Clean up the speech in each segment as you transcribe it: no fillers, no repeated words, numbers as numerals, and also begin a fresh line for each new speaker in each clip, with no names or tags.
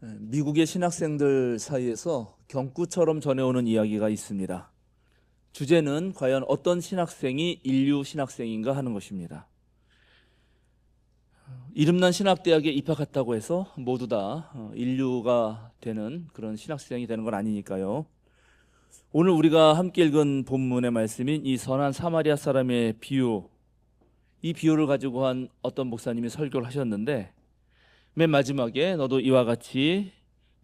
미국의 신학생들 사이에서 경구처럼 전해오는 이야기가 있습니다. 주제는 과연 어떤 신학생이 인류 신학생인가 하는 것입니다. 이름난 신학대학에 입학했다고 해서 모두 다 인류가 되는 그런 신학생이 되는 건 아니니까요. 오늘 우리가 함께 읽은 본문의 말씀인 이 선한 사마리아 사람의 비유, 이 비유를 가지고 한 어떤 목사님이 설교를 하셨는데, 맨 마지막에 너도 이와 같이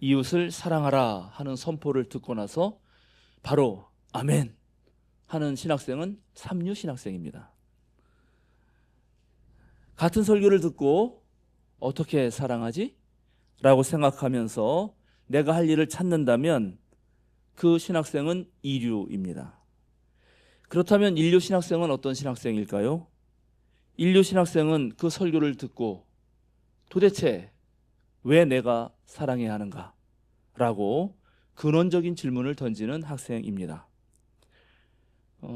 이웃을 사랑하라 하는 선포를 듣고 나서 바로 아멘 하는 신학생은 삼류 신학생입니다. 같은 설교를 듣고 어떻게 사랑하지? 라고 생각하면서 내가 할 일을 찾는다면 그 신학생은 이류입니다. 그렇다면 인류 신학생은 어떤 신학생일까요? 인류 신학생은 그 설교를 듣고 도대체 왜 내가 사랑해야 하는가? 라고 근원적인 질문을 던지는 학생입니다.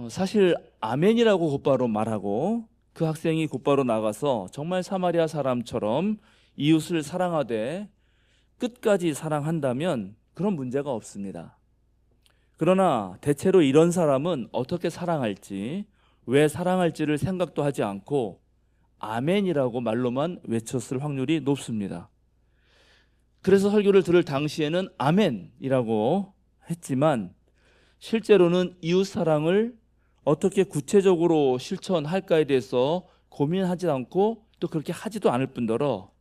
사실 아멘이라고 곧바로 말하고 그 학생이 곧바로 나가서 정말 사마리아 사람처럼 이웃을 사랑하되 끝까지 사랑한다면 그런 문제가 없습니다. 그러나 대체로 이런 사람은 어떻게 사랑할지, 왜 사랑할지를 생각도 하지 않고 아멘이라고 말로만 외쳤을 확률이 높습니다. 그래서 설교를 들을 당시에는 아멘이라고 했지만 실제로는 이웃사랑을 어떻게 구체적으로 실천할까에 대해서 고민하지 않고 또 그렇게 하지도 않을 뿐더러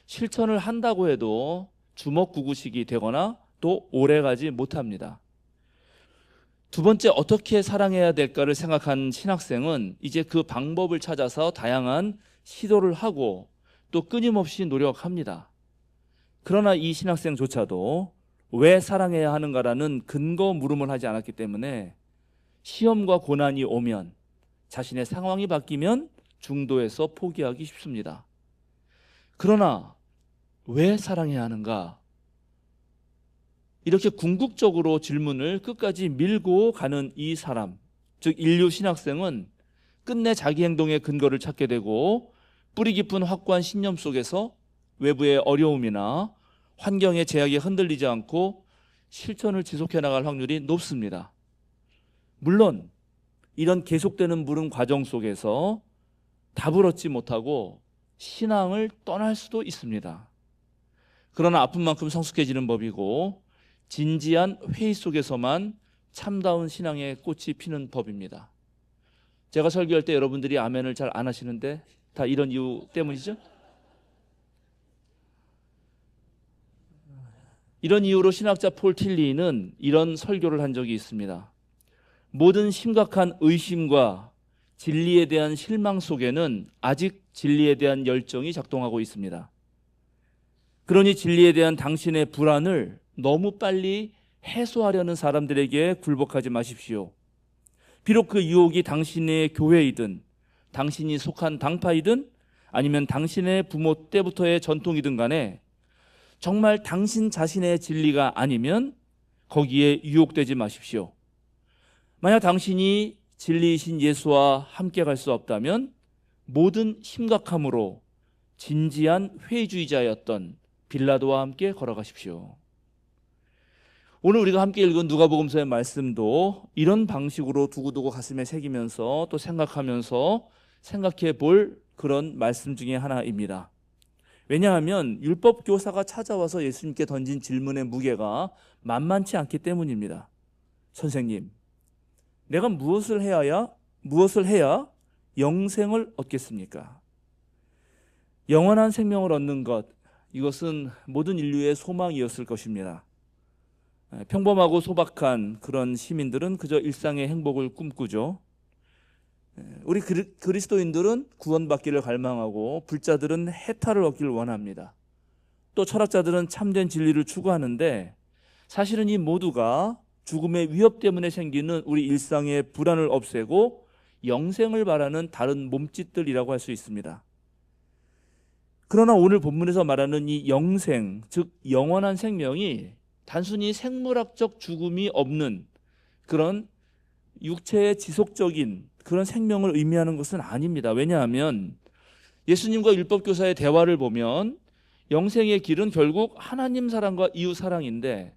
실천을 한다고 해도 주먹구구식이 되거나 또 오래가지 못합니다. 두 번째, 어떻게 사랑해야 될까를 생각한 신학생은 이제 그 방법을 찾아서 다양한 시도를 하고 또 끊임없이 노력합니다. 그러나 이 신학생조차도 왜 사랑해야 하는가라는 근거 물음을 하지 않았기 때문에 시험과 고난이 오면, 자신의 상황이 바뀌면 중도에서 포기하기 쉽습니다. 그러나 왜 사랑해야 하는가? 이렇게 궁극적으로 질문을 끝까지 밀고 가는 이 사람, 즉 인류 신학생은 끝내 자기 행동의 근거를 찾게 되고 뿌리 깊은 확고한 신념 속에서 외부의 어려움이나 환경의 제약에 흔들리지 않고 실천을 지속해 나갈 확률이 높습니다. 물론 이런 계속되는 물음 과정 속에서 답을 얻지 못하고 신앙을 떠날 수도 있습니다. 그러나 아픈 만큼 성숙해지는 법이고 진지한 회의 속에서만 참다운 신앙의 꽃이 피는 법입니다. 제가 설교할 때 여러분들이 아멘을 잘 안 하시는데 다 이런 이유 때문이죠? 이런 이유로 신학자 폴 틸리는 이런 설교를 한 적이 있습니다. 모든 심각한 의심과 진리에 대한 실망 속에는 아직 진리에 대한 열정이 작동하고 있습니다. 그러니 진리에 대한 당신의 불안을 너무 빨리 해소하려는 사람들에게 굴복하지 마십시오. 비록 그 유혹이 당신의 교회이든 당신이 속한 당파이든 아니면 당신의 부모 때부터의 전통이든 간에 정말 당신 자신의 진리가 아니면 거기에 유혹되지 마십시오. 만약 당신이 진리이신 예수와 함께 갈 수 없다면 모든 심각함으로 진지한 회의주의자였던 빌라도와 함께 걸어가십시오. 오늘 우리가 함께 읽은 누가복음서의 말씀도 이런 방식으로 두고두고 가슴에 새기면서 또 생각하면서 생각해 볼 그런 말씀 중에 하나입니다. 왜냐하면 율법 교사가 찾아와서 예수님께 던진 질문의 무게가 만만치 않기 때문입니다. 선생님, 내가 무엇을 해야 영생을 얻겠습니까? 영원한 생명을 얻는 것, 이것은 모든 인류의 소망이었을 것입니다. 평범하고 소박한 그런 시민들은 그저 일상의 행복을 꿈꾸죠. 우리 그리스도인들은 구원받기를 갈망하고 불자들은 해탈을 얻기를 원합니다. 또 철학자들은 참된 진리를 추구하는데 사실은 이 모두가 죽음의 위협 때문에 생기는 우리 일상의 불안을 없애고 영생을 바라는 다른 몸짓들이라고 할 수 있습니다. 그러나 오늘 본문에서 말하는 이 영생, 즉 영원한 생명이 단순히 생물학적 죽음이 없는 그런 육체의 지속적인 그런 생명을 의미하는 것은 아닙니다. 왜냐하면 예수님과 율법교사의 대화를 보면 영생의 길은 결국 하나님 사랑과 이웃 사랑인데,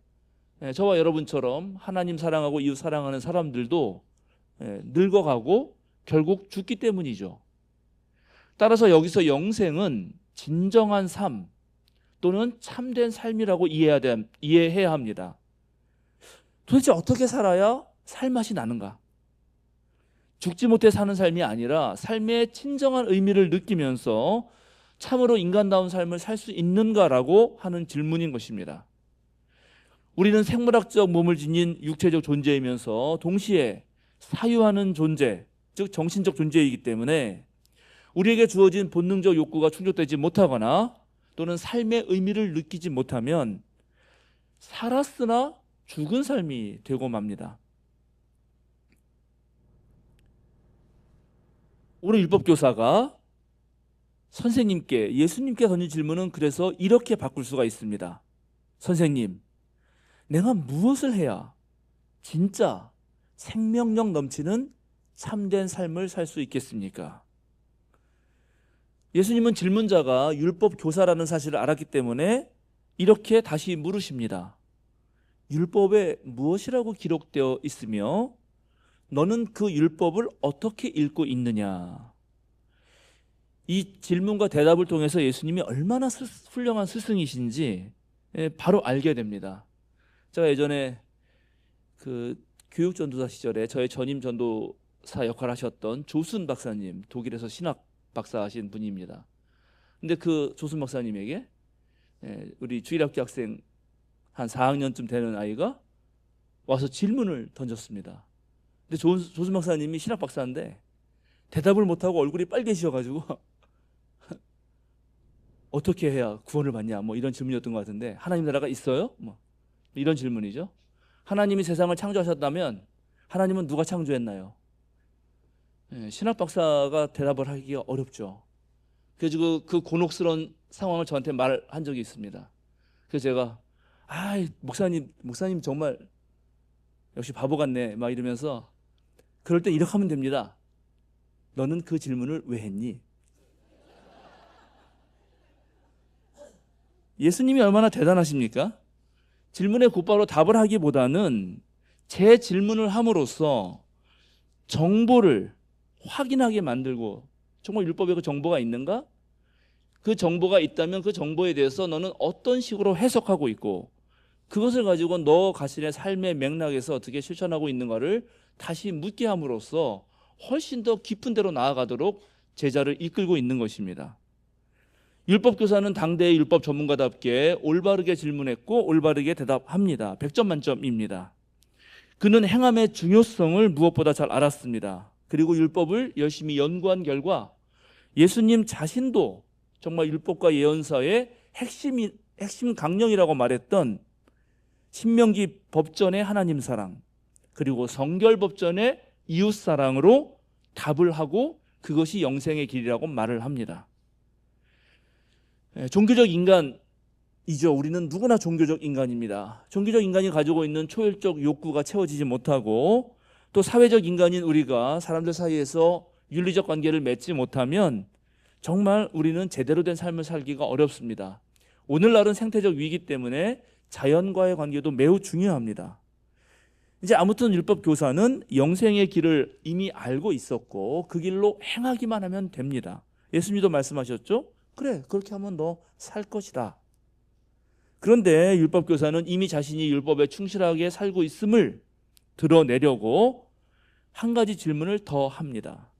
저와 여러분처럼 하나님 사랑하고 이웃 사랑하는 사람들도 늙어가고 결국 죽기 때문이죠. 따라서 여기서 영생은 진정한 삶 또는 참된 삶이라고 이해해야 합니다. 도대체 어떻게 살아야 살맛이 나는가? 죽지 못해 사는 삶이 아니라 삶의 진정한 의미를 느끼면서 참으로 인간다운 삶을 살 수 있는가라고 하는 질문인 것입니다. 우리는 생물학적 몸을 지닌 육체적 존재이면서 동시에 사유하는 존재, 즉 정신적 존재이기 때문에 우리에게 주어진 본능적 욕구가 충족되지 못하거나 또는 삶의 의미를 느끼지 못하면 살았으나 죽은 삶이 되고 맙니다. 오늘 율법교사가 선생님께, 예수님께 던진 질문은 그래서 이렇게 바꿀 수가 있습니다. 선생님, 내가 무엇을 해야 진짜 생명력 넘치는 참된 삶을 살 수 있겠습니까? 예수님은 질문자가 율법교사라는 사실을 알았기 때문에 이렇게 다시 물으십니다. 율법에 무엇이라고 기록되어 있으며 너는 그 율법을 어떻게 읽고 있느냐? 이 질문과 대답을 통해서 예수님이 얼마나 훌륭한 스승이신지 바로 알게 됩니다. 제가 예전에 그 교육전도사 시절에 저의 전임 전도사 역할을 하셨던 조순 박사님, 독일에서 신학 박사하신 분입니다. 근데 그 조순 박사님에게 우리 주일학교 학생 한 4학년쯤 되는 아이가 와서 질문을 던졌습니다. 근데 조순 박사님이 신학 박사인데 대답을 못하고 얼굴이 빨개지셔가지고 어떻게 해야 구원을 받냐, 뭐 이런 질문이었던 것 같은데, 하나님 나라가 있어요? 뭐 이런 질문이죠. 하나님이 세상을 창조하셨다면 하나님은 누가 창조했나요? 신학 박사가 대답을 하기가 어렵죠. 그래서 그 곤혹스러운 상황을 저한테 말한 적이 있습니다. 그래서 제가 목사님 정말 역시 바보 같네 막 이러면서, 그럴 땐 이렇게 하면 됩니다. 너는 그 질문을 왜 했니? 예수님이 얼마나 대단하십니까? 질문에 곧바로 답을 하기보다는 제 질문을 함으로써 정보를 확인하게 만들고, 정말 율법에 그 정보가 있는가? 그 정보가 있다면 그 정보에 대해서 너는 어떤 식으로 해석하고 있고 그것을 가지고 너 자신의 삶의 맥락에서 어떻게 실천하고 있는가를 다시 묻게 함으로써 훨씬 더 깊은 데로 나아가도록 제자를 이끌고 있는 것입니다. 율법교사는 당대의 율법 전문가답게 올바르게 질문했고 올바르게 대답합니다. 100점 만점입니다. 그는 행함의 중요성을 무엇보다 잘 알았습니다. 그리고 율법을 열심히 연구한 결과 예수님 자신도 정말 율법과 예언서의 핵심 강령이라고 말했던 신명기 법전의 하나님 사랑, 그리고 성결 법전의 이웃 사랑으로 답을 하고 그것이 영생의 길이라고 말을 합니다. 종교적 인간이죠. 우리는 누구나 종교적 인간입니다. 종교적 인간이 가지고 있는 초월적 욕구가 채워지지 못하고, 또 사회적 인간인 우리가 사람들 사이에서 윤리적 관계를 맺지 못하면 정말 우리는 제대로 된 삶을 살기가 어렵습니다. 오늘날은 생태적 위기 때문에 자연과의 관계도 매우 중요합니다. 이제 아무튼 율법 교사는 영생의 길을 이미 알고 있었고 그 길로 행하기만 하면 됩니다. 예수님도 말씀하셨죠? 그래, 그렇게 하면 너 살 것이다. 그런데 율법 교사는 이미 자신이 율법에 충실하게 살고 있음을 드러내려고 한 가지 질문을 더 합니다.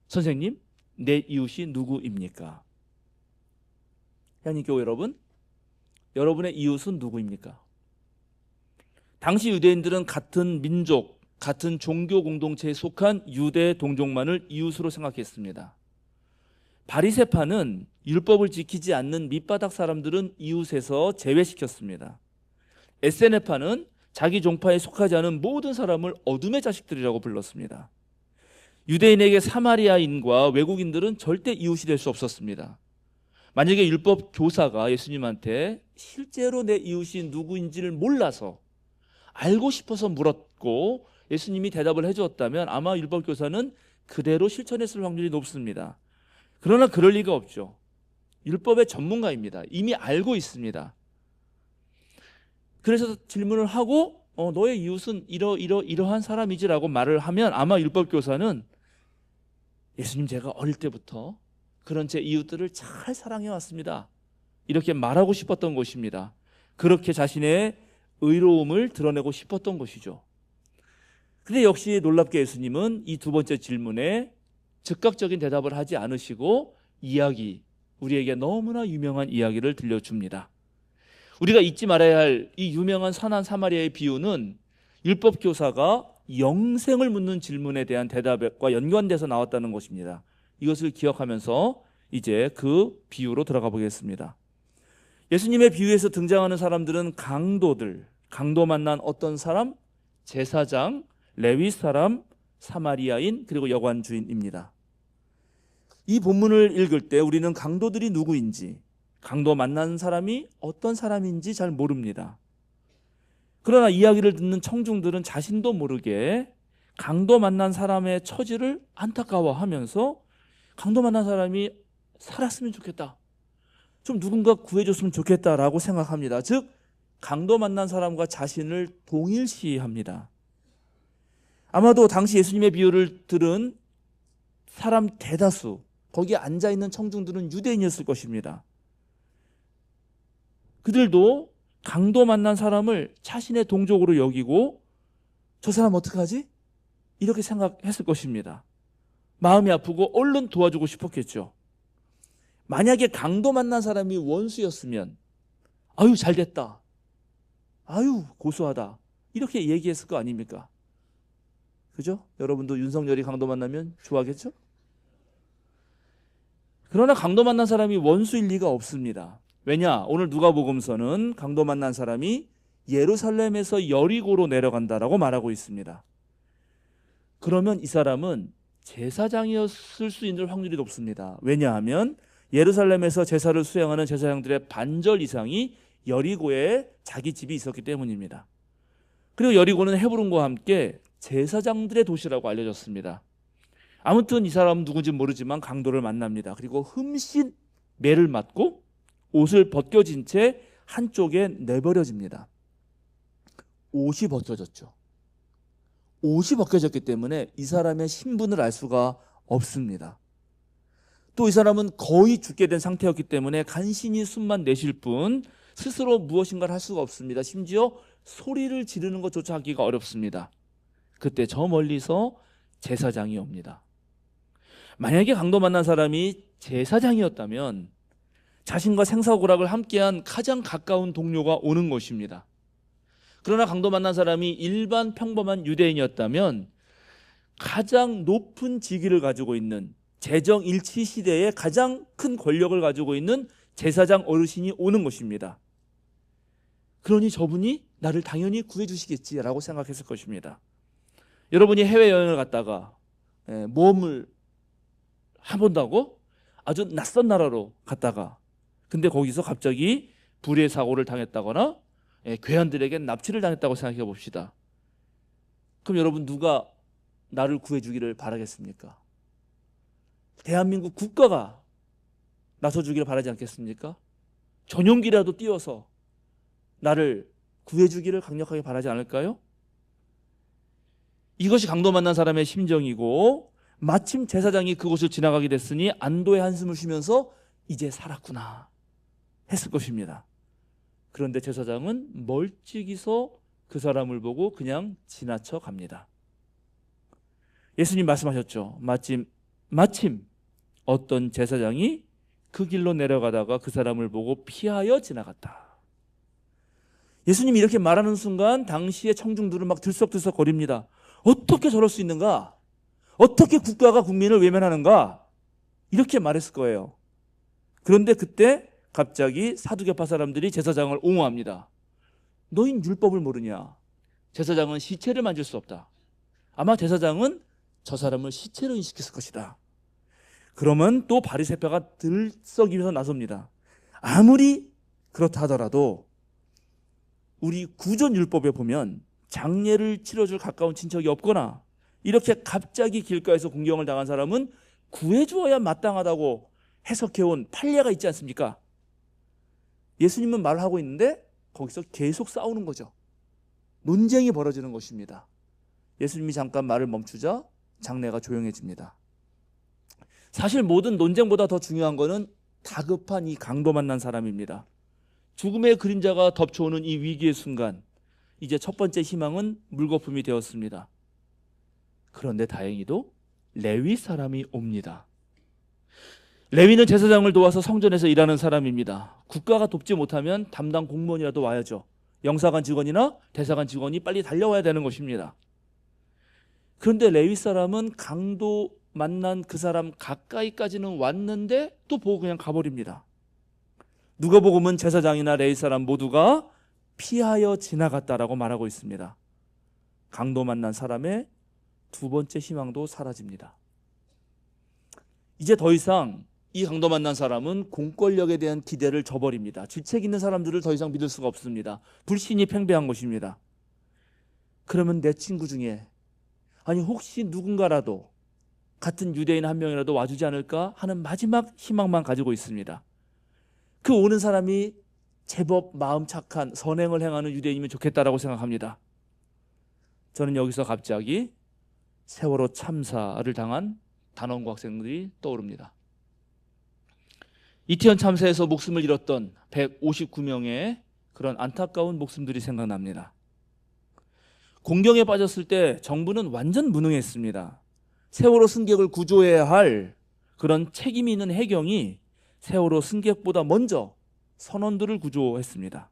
선생님, 내 이웃이 누구입니까? 향림교회 여러분, 여러분의 이웃은 누구입니까? 당시 유대인들은 같은 민족, 같은 종교 공동체에 속한 유대 동족만을 이웃으로 생각했습니다. 바리새파는 율법을 지키지 않는 밑바닥 사람들은 이웃에서 제외시켰습니다. 에세네파는 자기 종파에 속하지 않은 모든 사람을 어둠의 자식들이라고 불렀습니다. 유대인에게 사마리아인과 외국인들은 절대 이웃이 될 수 없었습니다. 만약에 율법 교사가 예수님한테 실제로 내 이웃이 누구인지를 몰라서 알고 싶어서 물었고 예수님이 대답을 해주었다면 아마 율법 교사는 그대로 실천했을 확률이 높습니다. 그러나 그럴 리가 없죠. 율법의 전문가입니다. 이미 알고 있습니다. 그래서 질문을 하고 너의 이웃은 이러한 사람이지라고 말을 하면 아마 율법교사는 예수님, 제가 어릴 때부터 그런 제 이웃들을 잘 사랑해 왔습니다, 이렇게 말하고 싶었던 것입니다. 그렇게 자신의 의로움을 드러내고 싶었던 것이죠. 근데 역시 놀랍게 예수님은 이 두 번째 질문에 즉각적인 대답을 하지 않으시고 우리에게 너무나 유명한 이야기를 들려줍니다. 우리가 잊지 말아야 할 이 유명한 선한 사마리아의 비유는 율법교사가 영생을 묻는 질문에 대한 대답과 연관돼서 나왔다는 것입니다. 이것을 기억하면서 이제 그 비유로 들어가 보겠습니다. 예수님의 비유에서 등장하는 사람들은 강도 만난 어떤 사람, 제사장, 레위 사람, 사마리아인, 그리고 여관 주인입니다. 이 본문을 읽을 때 우리는 강도들이 누구인지, 강도 만난 사람이 어떤 사람인지 잘 모릅니다. 그러나 이야기를 듣는 청중들은 자신도 모르게 강도 만난 사람의 처지를 안타까워하면서 강도 만난 사람이 살았으면 좋겠다, 좀 누군가 구해줬으면 좋겠다라고 생각합니다. 즉 강도 만난 사람과 자신을 동일시합니다. 아마도 당시 예수님의 비유를 들은 사람 대다수, 거기에 앉아있는 청중들은 유대인이었을 것입니다. 그들도 강도 만난 사람을 자신의 동족으로 여기고 저 사람 어떡하지? 이렇게 생각했을 것입니다. 마음이 아프고 얼른 도와주고 싶었겠죠. 만약에 강도 만난 사람이 원수였으면 아유 잘됐다, 아유 고소하다, 이렇게 얘기했을 거 아닙니까? 그죠? 여러분도 윤석열이 강도 만나면 좋아하겠죠? 그러나 강도 만난 사람이 원수일 리가 없습니다. 왜냐? 오늘 누가복음서는 강도 만난 사람이 예루살렘에서 여리고로 내려간다라고 말하고 있습니다. 그러면 이 사람은 제사장이었을 수 있는 확률이 높습니다. 왜냐하면 예루살렘에서 제사를 수행하는 제사장들의 반절 이상이 여리고에 자기 집이 있었기 때문입니다. 그리고 여리고는 헤브론과 함께 제사장들의 도시라고 알려졌습니다. 아무튼 이 사람은 누군지 모르지만 강도를 만납니다. 그리고 흠씬 매를 맞고 옷을 벗겨진 채 한쪽에 내버려집니다. 옷이 벗겨졌죠. 옷이 벗겨졌기 때문에 이 사람의 신분을 알 수가 없습니다. 또 이 사람은 거의 죽게 된 상태였기 때문에 간신히 숨만 내쉴 뿐 스스로 무엇인가를 할 수가 없습니다. 심지어 소리를 지르는 것조차 하기가 어렵습니다. 그때 저 멀리서 제사장이 옵니다. 만약에 강도 만난 사람이 제사장이었다면 자신과 생사고락을 함께한 가장 가까운 동료가 오는 것입니다. 그러나 강도 만난 사람이 일반 평범한 유대인이었다면 가장 높은 직위를 가지고 있는, 재정일치 시대에 가장 큰 권력을 가지고 있는 제사장 어르신이 오는 것입니다. 그러니 저분이 나를 당연히 구해주시겠지라고 생각했을 것입니다. 여러분이 해외여행을 갔다가 모험을 해본다고 아주 낯선 나라로 갔다가 근데 거기서 갑자기 불의의 사고를 당했다거나 괴한들에게 납치를 당했다고 생각해 봅시다. 그럼 여러분 누가 나를 구해주기를 바라겠습니까? 대한민국 국가가 나서주기를 바라지 않겠습니까? 전용기라도 띄워서 나를 구해주기를 강력하게 바라지 않을까요? 이것이 강도 만난 사람의 심정이고 마침 제사장이 그곳을 지나가게 됐으니 안도의 한숨을 쉬면서 이제 살았구나 했을 것입니다. 그런데 제사장은 멀찍이서 그 사람을 보고 그냥 지나쳐 갑니다. 예수님 말씀하셨죠. 마침 어떤 제사장이 그 길로 내려가다가 그 사람을 보고 피하여 지나갔다. 예수님이 이렇게 말하는 순간 당시의 청중들은 막 들썩들썩 거립니다. 어떻게 저럴 수 있는가? 어떻게 국가가 국민을 외면하는가? 이렇게 말했을 거예요. 그런데 그때 갑자기 사두개파 사람들이 제사장을 옹호합니다. 너흰 율법을 모르냐? 제사장은 시체를 만질 수 없다. 아마 제사장은 저 사람을 시체로 인식했을 것이다. 그러면 또 바리새파가 들썩이면서 나섭니다. 아무리 그렇다 하더라도 우리 구전 율법에 보면 장례를 치러줄 가까운 친척이 없거나 이렇게 갑자기 길가에서 공경을 당한 사람은 구해주어야 마땅하다고 해석해온 판례가 있지 않습니까? 예수님은 말을 하고 있는데 거기서 계속 싸우는 거죠. 논쟁이 벌어지는 것입니다. 예수님이 잠깐 말을 멈추자 장내가 조용해집니다. 사실 모든 논쟁보다 더 중요한 것은 다급한 이 강도 만난 사람입니다. 죽음의 그림자가 덮쳐오는 이 위기의 순간, 이제 첫 번째 희망은 물거품이 되었습니다. 그런데 다행히도 레위 사람이 옵니다. 레위는 제사장을 도와서 성전에서 일하는 사람입니다. 국가가 돕지 못하면 담당 공무원이라도 와야죠. 영사관 직원이나 대사관 직원이 빨리 달려와야 되는 것입니다. 그런데 레위 사람은 강도 만난 그 사람 가까이까지는 왔는데 또 보고 그냥 가버립니다. 누가복음은 제사장이나 레위 사람 모두가 피하여 지나갔다라고 말하고 있습니다. 강도 만난 사람의 두 번째 희망도 사라집니다. 이제 더 이상 이 강도 만난 사람은 공권력에 대한 기대를 저버립니다. 주책 있는 사람들을 더 이상 믿을 수가 없습니다. 불신이 팽배한 것입니다. 그러면 내 친구 중에, 아니 혹시 누군가라도 같은 유대인 한 명이라도 와주지 않을까 하는 마지막 희망만 가지고 있습니다. 그 오는 사람이 제법 마음 착한 선행을 행하는 유대인이면 좋겠다라고 생각합니다. 저는 여기서 갑자기 세월호 참사를 당한 단원고 학생들이 떠오릅니다. 이태원 참사에서 목숨을 잃었던 159명의 그런 안타까운 목숨들이 생각납니다. 공경에 빠졌을 때 정부는 완전 무능했습니다. 세월호 승객을 구조해야 할 그런 책임이 있는 해경이 세월호 승객보다 먼저 선원들을 구조했습니다.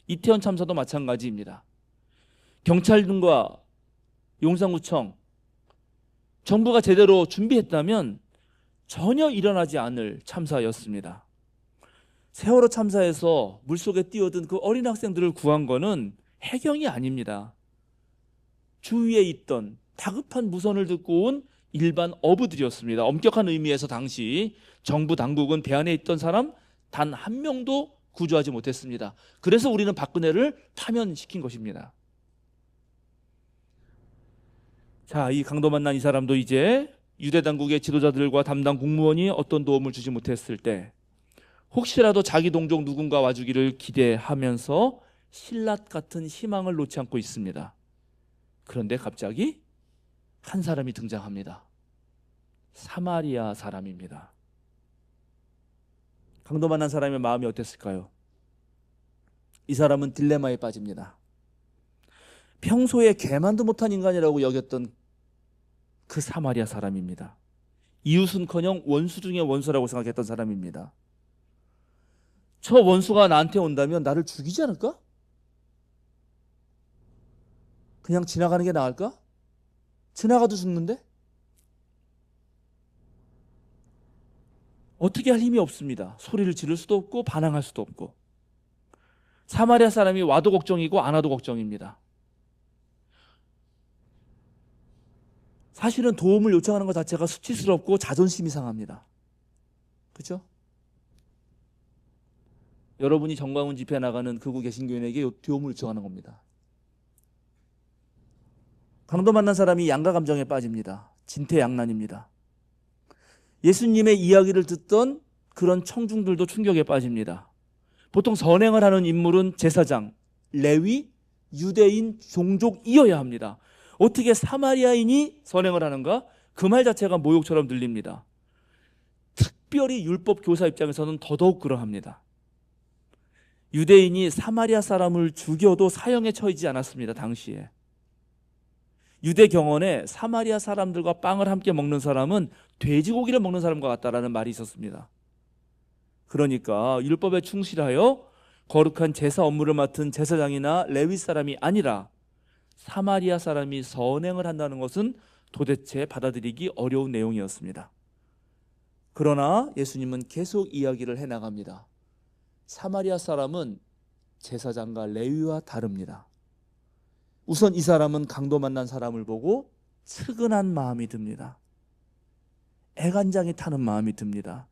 이태원 참사도 마찬가지입니다. 경찰 등과 용산구청, 정부가 제대로 준비했다면 전혀 일어나지 않을 참사였습니다. 세월호 참사에서 물속에 뛰어든 그 어린 학생들을 구한 거는 해경이 아닙니다. 주위에 있던 다급한 무선을 듣고 온 일반 어부들이었습니다. 엄격한 의미에서 당시 정부 당국은 배 안에 있던 사람 단 한 명도 구조하지 못했습니다. 그래서 우리는 박근혜를 파면시킨 것입니다. 자, 이 강도 만난 이 사람도 이제 유대 당국의 지도자들과 담당 공무원이 어떤 도움을 주지 못했을 때 혹시라도 자기 동족 누군가 와주기를 기대하면서 신라 같은 희망을 놓지 않고 있습니다. 그런데 갑자기 한 사람이 등장합니다. 사마리아 사람입니다. 강도 만난 사람의 마음이 어땠을까요? 이 사람은 딜레마에 빠집니다. 평소에 개만도 못한 인간이라고 여겼던 그 사마리아 사람입니다. 이웃은커녕 원수 중에 원수라고 생각했던 사람입니다. 저 원수가 나한테 온다면 나를 죽이지 않을까? 그냥 지나가는 게 나을까? 지나가도 죽는데? 어떻게 할 힘이 없습니다. 소리를 지를 수도 없고 반항할 수도 없고. 사마리아 사람이 와도 걱정이고 안 와도 걱정입니다. 사실은 도움을 요청하는 것 자체가 수치스럽고 자존심이 상합니다. 그렇죠? 여러분이 정광훈 집회에 나가는 극우 개신교인에게 도움을 요청하는 겁니다. 강도 만난 사람이 양가 감정에 빠집니다. 진퇴양난입니다. 예수님의 이야기를 듣던 그런 청중들도 충격에 빠집니다. 보통 선행을 하는 인물은 제사장, 레위, 유대인, 종족이어야 합니다. 어떻게 사마리아인이 선행을 하는가? 그 말 자체가 모욕처럼 들립니다. 특별히 율법 교사 입장에서는 더더욱 그러합니다. 유대인이 사마리아 사람을 죽여도 사형에 처하지 않았습니다. 당시에. 유대 경언에 사마리아 사람들과 빵을 함께 먹는 사람은 돼지고기를 먹는 사람과 같다라는 말이 있었습니다. 그러니까 율법에 충실하여 거룩한 제사 업무를 맡은 제사장이나 레위 사람이 아니라 사마리아 사람이 선행을 한다는 것은 도대체 받아들이기 어려운 내용이었습니다. 그러나 예수님은 계속 이야기를 해나갑니다. 사마리아 사람은 제사장과 레위와 다릅니다. 우선 이 사람은 강도 만난 사람을 보고 측은한 마음이 듭니다. 애간장이 타는 마음이 듭니다.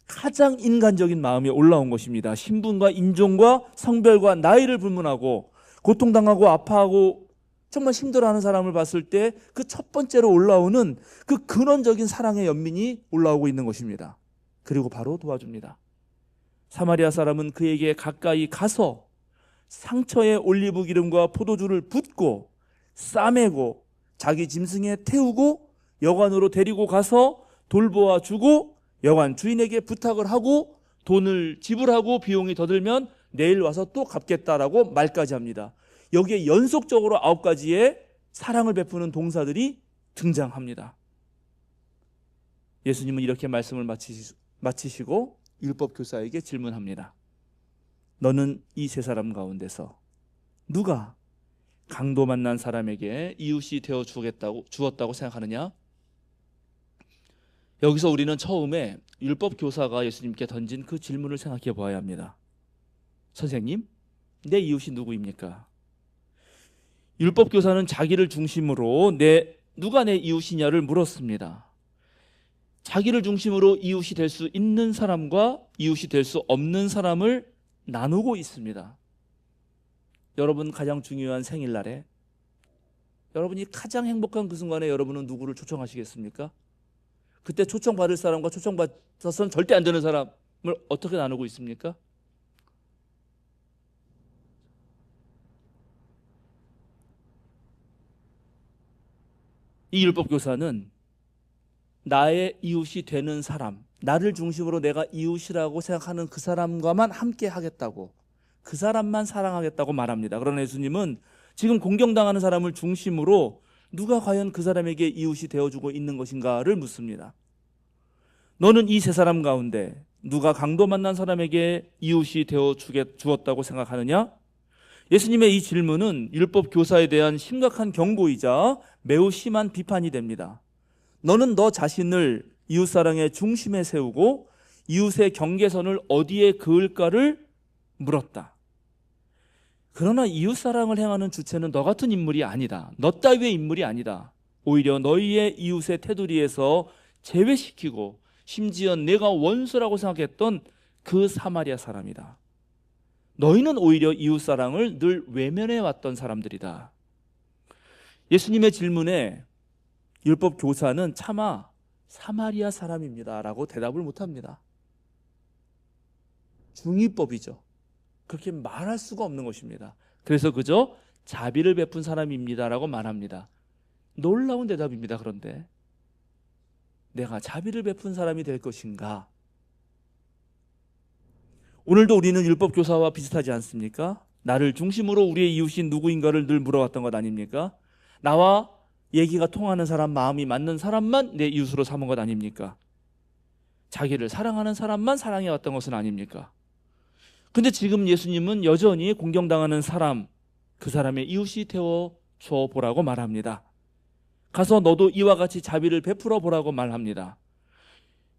가장 인간적인 마음이 올라온 것입니다. 신분과 인종과 성별과 나이를 불문하고 고통당하고 아파하고 정말 힘들어하는 사람을 봤을 때 그 첫 번째로 올라오는 그 근원적인 사랑의 연민이 올라오고 있는 것입니다. 그리고 바로 도와줍니다. 사마리아 사람은 그에게 가까이 가서 상처에 올리브 기름과 포도주를 붓고 싸매고 자기 짐승에 태우고 여관으로 데리고 가서 돌보아 주고 여관 주인에게 부탁을 하고 돈을 지불하고 비용이 더 들면 내일 와서 또 갚겠다라고 말까지 합니다. 여기에 연속적으로 9가지의 사랑을 베푸는 동사들이 등장합니다. 예수님은 이렇게 말씀을 마치시고 율법 교사에게 질문합니다. 너는 이 세 사람 가운데서 누가 강도 만난 사람에게 이웃이 되어 주었다고 생각하느냐? 여기서 우리는 처음에 율법 교사가 예수님께 던진 그 질문을 생각해 보아야 합니다. 선생님, 내 이웃이 누구입니까? 율법 교사는 자기를 중심으로 누가 내 이웃이냐를 물었습니다. 자기를 중심으로 이웃이 될 수 있는 사람과 이웃이 될 수 없는 사람을 나누고 있습니다. 여러분 가장 중요한 생일날에 여러분이 가장 행복한 그 순간에 여러분은 누구를 초청하시겠습니까? 그때 초청받을 사람과 초청받아서는 절대 안 되는 사람을 어떻게 나누고 있습니까? 이 율법 교사는 나의 이웃이 되는 사람, 나를 중심으로 내가 이웃이라고 생각하는 그 사람과만 함께 하겠다고, 그 사람만 사랑하겠다고 말합니다. 그러나 예수님은 지금 공경당하는 사람을 중심으로 누가 과연 그 사람에게 이웃이 되어주고 있는 것인가를 묻습니다. 너는 이 세 사람 가운데 누가 강도 만난 사람에게 이웃이 되어 주었다고 생각하느냐? 예수님의 이 질문은 율법 교사에 대한 심각한 경고이자 매우 심한 비판이 됩니다. 너는 너 자신을 이웃사랑의 중심에 세우고 이웃의 경계선을 어디에 그을까를 물었다. 그러나 이웃사랑을 행하는 주체는 너 같은 인물이 아니다. 너 따위의 인물이 아니다. 오히려 너희의 이웃의 테두리에서 제외시키고 심지어 내가 원수라고 생각했던 그 사마리아 사람이다. 너희는 오히려 이웃사랑을 늘 외면해 왔던 사람들이다. 예수님의 질문에 율법 교사는 차마 사마리아 사람입니다 라고 대답을 못합니다. 중의법이죠. 그렇게 말할 수가 없는 것입니다. 그래서 그저 자비를 베푼 사람입니다 라고 말합니다. 놀라운 대답입니다. 그런데 내가 자비를 베푼 사람이 될 것인가? 오늘도 우리는 율법 교사와 비슷하지 않습니까? 나를 중심으로 우리의 이웃인 누구인가를 늘 물어왔던 것 아닙니까? 나와 얘기가 통하는 사람, 마음이 맞는 사람만 내 이웃으로 삼은 것 아닙니까? 자기를 사랑하는 사람만 사랑해왔던 것은 아닙니까? 근데 지금 예수님은 여전히 공경당하는 사람, 그 사람의 이웃이 되어 줘 보라고 말합니다. 가서 너도 이와 같이 자비를 베풀어 보라고 말합니다.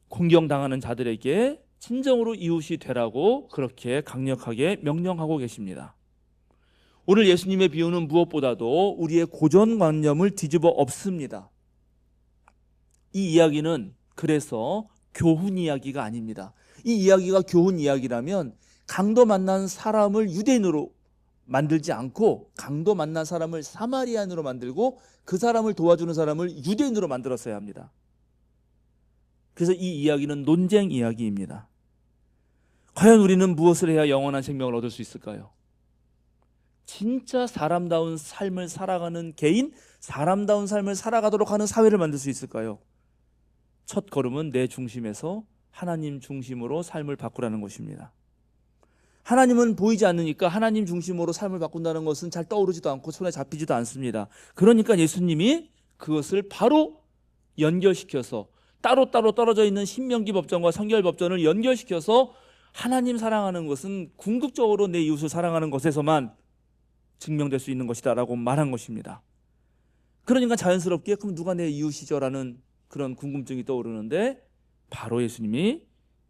공경당하는 자들에게 진정으로 이웃이 되라고 그렇게 강력하게 명령하고 계십니다. 오늘 예수님의 비유는 무엇보다도 우리의 고정관념을 뒤집어 엎습니다. 이 이야기는 그래서 교훈 이야기가 아닙니다. 이 이야기가 교훈 이야기라면 강도 만난 사람을 유대인으로 만들지 않고 강도 만난 사람을 사마리안으로 만들고 그 사람을 도와주는 사람을 유대인으로 만들었어야 합니다. 그래서 이 이야기는 논쟁 이야기입니다. 과연 우리는 무엇을 해야 영원한 생명을 얻을 수 있을까요? 진짜 사람다운 삶을 살아가는 개인, 사람다운 삶을 살아가도록 하는 사회를 만들 수 있을까요? 첫 걸음은 내 중심에서 하나님 중심으로 삶을 바꾸라는 것입니다. 하나님은 보이지 않으니까 하나님 중심으로 삶을 바꾼다는 것은 잘 떠오르지도 않고 손에 잡히지도 않습니다. 그러니까 예수님이 그것을 바로 연결시켜서 따로따로 떨어져 있는 신명기 법전과 성결 법전을 연결시켜서 하나님 사랑하는 것은 궁극적으로 내 이웃을 사랑하는 것에서만 증명될 수 있는 것이다 라고 말한 것입니다. 그러니까 자연스럽게 그럼 누가 내 이웃이죠? 라는 그런 궁금증이 떠오르는데 바로 예수님이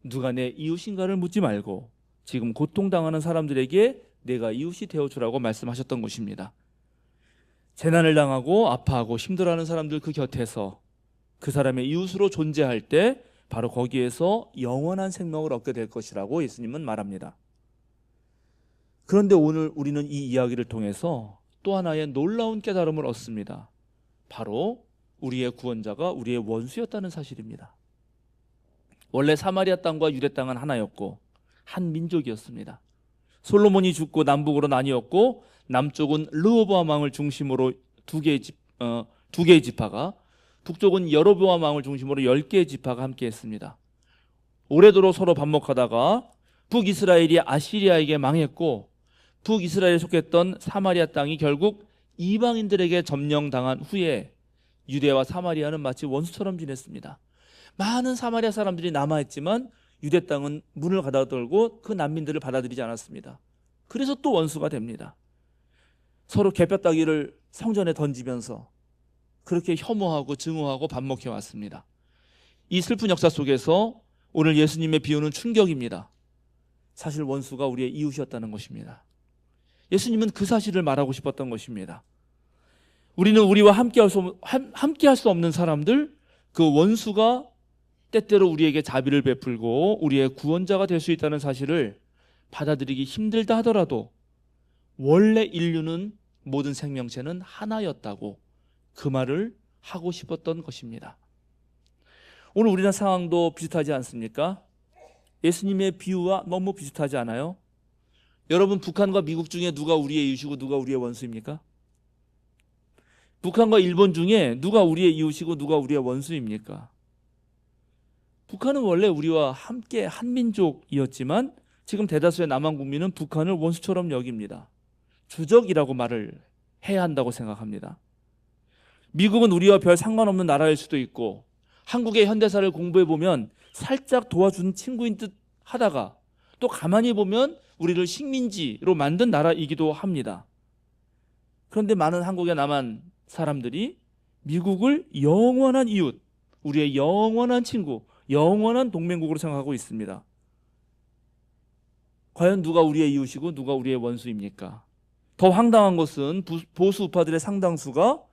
누가 내 이웃인가를 묻지 말고 지금 고통당하는 사람들에게 내가 이웃이 되어주라고 말씀하셨던 것입니다. 재난을 당하고 아파하고 힘들어하는 사람들 그 곁에서 그 사람의 이웃으로 존재할 때 바로 거기에서 영원한 생명을 얻게 될 것이라고 예수님은 말합니다. 그런데 오늘 우리는 이 이야기를 통해서 또 하나의 놀라운 깨달음을 얻습니다. 바로 우리의 구원자가 우리의 원수였다는 사실입니다. 원래 사마리아 땅과 유대 땅은 하나였고 한 민족이었습니다. 솔로몬이 죽고 남북으로 나뉘었고 남쪽은 르호보암 왕을 중심으로 두 개의 지파가, 북쪽은 여로보암 왕을 중심으로 10개의 지파가 함께했습니다. 오래도록 서로 반목하다가 북이스라엘이 아시리아에게 망했고 북이스라엘에 속했던 사마리아 땅이 결국 이방인들에게 점령당한 후에 유대와 사마리아는 마치 원수처럼 지냈습니다. 많은 사마리아 사람들이 남아있지만 유대 땅은 문을 가다들고 그 난민들을 받아들이지 않았습니다. 그래서 또 원수가 됩니다. 서로 개뼈따기를 성전에 던지면서 그렇게 혐오하고 증오하고 반목해 왔습니다. 이 슬픈 역사 속에서 오늘 예수님의 비유는 충격입니다. 사실 원수가 우리의 이웃이었다는 것입니다. 예수님은 그 사실을 말하고 싶었던 것입니다. 우리는 우리와 함께할 수 없는 사람들, 그 원수가 때때로 우리에게 자비를 베풀고 우리의 구원자가 될 수 있다는 사실을 받아들이기 힘들다 하더라도 원래 인류는, 모든 생명체는 하나였다고 그 말을 하고 싶었던 것입니다. 오늘 우리나라 상황도 비슷하지 않습니까? 예수님의 비유와 너무 비슷하지 않아요? 여러분, 북한과 미국 중에 누가 우리의 이웃이고 누가 우리의 원수입니까? 북한과 일본 중에 누가 우리의 이웃이고 누가 우리의 원수입니까? 북한은 원래 우리와 함께 한 민족이었지만 지금 대다수의 남한 국민은 북한을 원수처럼 여깁니다. 주적이라고 말을 해야 한다고 생각합니다. 미국은 우리와 별 상관없는 나라일 수도 있고 한국의 현대사를 공부해보면 살짝 도와준 친구인 듯 하다가 또 가만히 보면 우리를 식민지로 만든 나라이기도 합니다. 그런데 많은 한국의 남한 사람들이 미국을 영원한 이웃, 우리의 영원한 친구, 영원한 동맹국으로 생각하고 있습니다. 과연 누가 우리의 이웃이고 누가 우리의 원수입니까? 더 황당한 것은 보수 우파들의 상당수가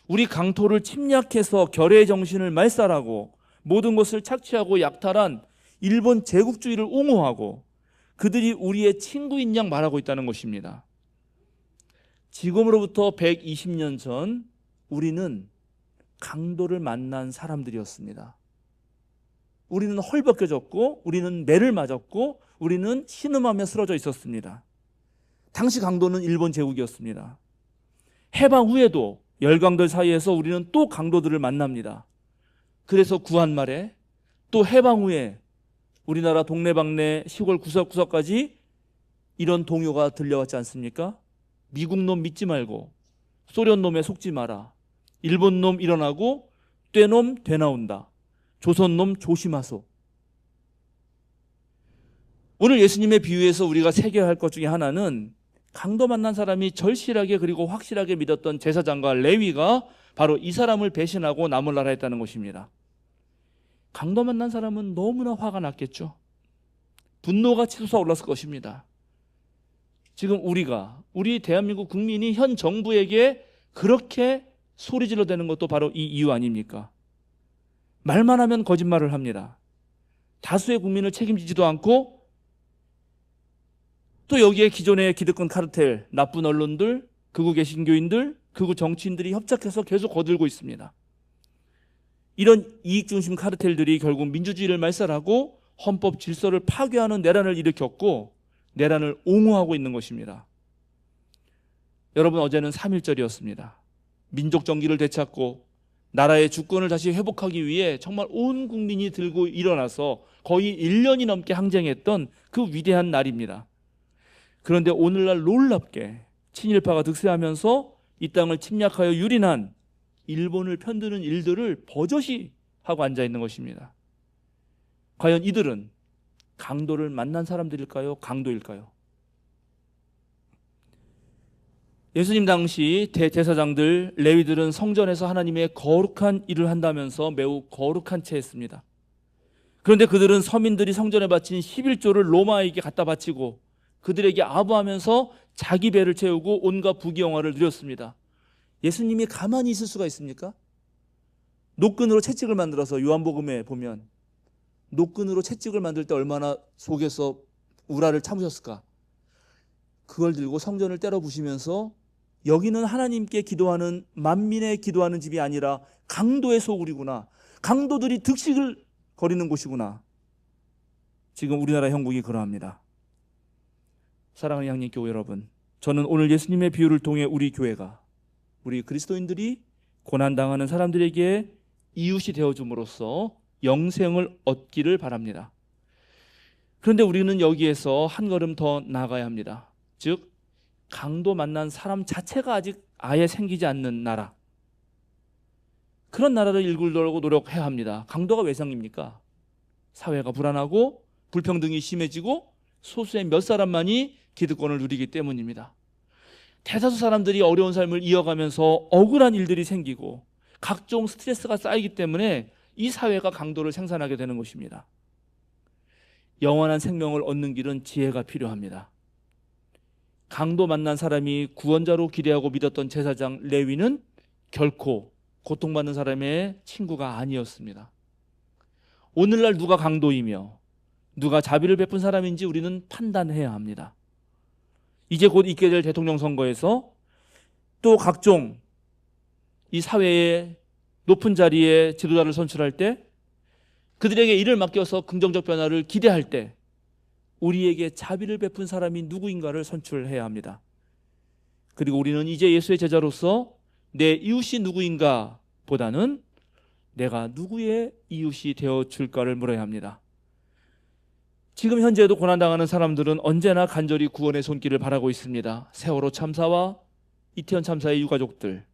우리 강토를 침략해서 결의 정신을 말살하고 모든 것을 착취하고 약탈한 일본 제국주의를 옹호하고 그들이 우리의 친구인 양 말하고 있다는 것입니다. 지금으로부터 120년 전 우리는 강도를 만난 사람들이었습니다. 우리는 헐벗겨졌고 우리는 매를 맞았고 우리는 신음하며 쓰러져 있었습니다. 당시 강도는 일본 제국이었습니다. 해방 후에도 열강들 사이에서 우리는 또 강도들을 만납니다. 그래서 구한말에 또 해방 후에 우리나라 동네방네 시골 구석구석까지 이런 동요가 들려왔지 않습니까? 미국 놈 믿지 말고 소련 놈에 속지 마라. 일본 놈 일어나고 떼놈 되나온다. 조선 놈 조심하소. 오늘 예수님의 비유에서 우리가 새겨야 할 것 중에 하나는 강도 만난 사람이 절실하게 그리고 확실하게 믿었던 제사장과 레위가 바로 이 사람을 배신하고 남을 나라 했다는 것입니다. 강도 만난 사람은 너무나 화가 났겠죠. 분노가 치솟아 올랐을 것입니다. 지금 우리 대한민국 국민이 현 정부에게 그렇게 소리 질러대는 것도 바로 이 이유 아닙니까? 말만 하면 거짓말을 합니다. 다수의 국민을 책임지지도 않고 또 여기에 기존의 기득권 카르텔, 나쁜 언론들, 극우 개신교인들, 극우 정치인들이 협작해서 계속 거들고 있습니다. 이런 이익중심 카르텔들이 결국 민주주의를 말살하고 헌법 질서를 파괴하는 내란을 일으켰고 내란을 옹호하고 있는 것입니다. 여러분, 어제는 3.1절이었습니다. 민족 정기를 되찾고 나라의 주권을 다시 회복하기 위해 정말 온 국민이 들고 일어나서 거의 1년이 넘게 항쟁했던 그 위대한 날입니다. 그런데 오늘날 놀랍게 친일파가 득세하면서 이 땅을 침략하여 유린한 일본을 편드는 일들을 버젓이 하고 앉아있는 것입니다. 과연 이들은 강도를 만난 사람들일까요? 강도일까요? 예수님 당시 대제사장들, 레위들은 성전에서 하나님의 거룩한 일을 한다면서 매우 거룩한 채 했습니다. 그런데 그들은 서민들이 성전에 바친 11조를 로마에게 갖다 바치고 그들에게 아부하면서 자기 배를 채우고 온갖 부귀영화를 누렸습니다. 예수님이 가만히 있을 수가 있습니까? 노끈으로 채찍을 만들어서 요한복음에 보면 노끈으로 채찍을 만들 때 얼마나 속에서 우라를 참으셨을까? 그걸 들고 성전을 때려 부시면서 여기는 하나님께 기도하는 만민의 기도하는 집이 아니라 강도의 소굴이구나. 강도들이 득식을 거리는 곳이구나. 지금 우리나라 형국이 그러합니다. 사랑하는 양림교회 여러분, 저는 오늘 예수님의 비유를 통해 우리 교회가, 우리 그리스도인들이 고난당하는 사람들에게 이웃이 되어줌으로써 영생을 얻기를 바랍니다. 그런데 우리는 여기에서 한 걸음 더 나아가야 합니다. 즉, 강도 만난 사람 자체가 아직 아예 생기지 않는 나라, 그런 나라를 일구려고 노력해야 합니다. 강도가 왜 생깁니까? 사회가 불안하고 불평등이 심해지고 소수의 몇 사람만이 기득권을 누리기 때문입니다. 대다수 사람들이 어려운 삶을 이어가면서 억울한 일들이 생기고 각종 스트레스가 쌓이기 때문에 이 사회가 강도를 생산하게 되는 것입니다. 영원한 생명을 얻는 길은 지혜가 필요합니다. 강도 만난 사람이 구원자로 기대하고 믿었던 제사장 레위는 결코 고통받는 사람의 친구가 아니었습니다. 오늘날 누가 강도이며 누가 자비를 베푼 사람인지 우리는 판단해야 합니다. 이제 곧 있게 될 대통령 선거에서 또 각종 이 사회의 높은 자리에 지도자를 선출할 때, 그들에게 일을 맡겨서 긍정적 변화를 기대할 때 우리에게 자비를 베푼 사람이 누구인가를 선출해야 합니다. 그리고 우리는 이제 예수의 제자로서 내 이웃이 누구인가 보다는 내가 누구의 이웃이 되어줄까를 물어야 합니다. 지금 현재도 고난당하는 사람들은 언제나 간절히 구원의 손길을 바라고 있습니다. 세월호 참사와 이태원 참사의 유가족들,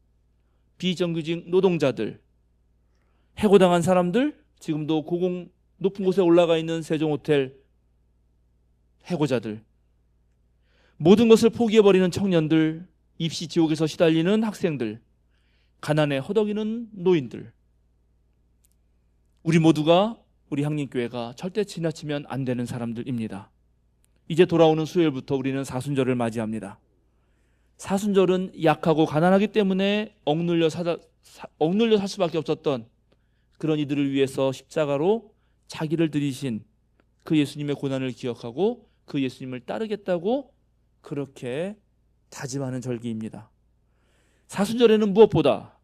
비정규직 노동자들, 해고당한 사람들, 지금도 높은 곳에 올라가 있는 세종호텔 해고자들, 모든 것을 포기해버리는 청년들, 입시 지옥에서 시달리는 학생들, 가난에 허덕이는 노인들, 우리 모두가, 우리 향림교회가 절대 지나치면 안 되는 사람들입니다. 이제 돌아오는 수요일부터 우리는 사순절을 맞이합니다. 사순절은 약하고 가난하기 때문에 억눌려 살 수밖에 없었던 그런 이들을 위해서 십자가로 자기를 들이신 그 예수님의 고난을 기억하고 그 예수님을 따르겠다고 그렇게 다짐하는 절기입니다. 사순절에는 무엇보다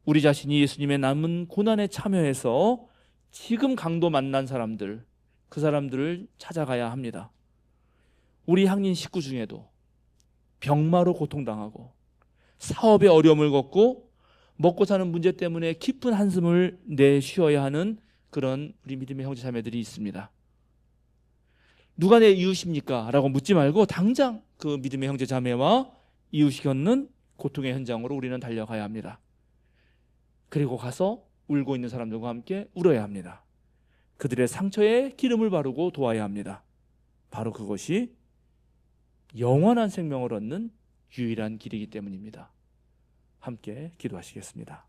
우리 자신이 예수님의 남은 고난에 참여해서 지금 강도 만난 사람들, 그 사람들을 찾아가야 합니다. 우리 향린 식구 중에도 병마로 고통당하고 사업의 어려움을 겪고 먹고 사는 문제 때문에 깊은 한숨을 내쉬어야 하는 그런 우리 믿음의 형제 자매들이 있습니다. 누가 내 이웃입니까? 라고 묻지 말고 당장 그 믿음의 형제 자매와 이웃이 겪는 고통의 현장으로 우리는 달려가야 합니다. 그리고 가서 울고 있는 사람들과 함께 울어야 합니다. 그들의 상처에 기름을 바르고 도와야 합니다. 바로 그것이 영원한 생명을 얻는 유일한 길이기 때문입니다. 함께 기도하시겠습니다.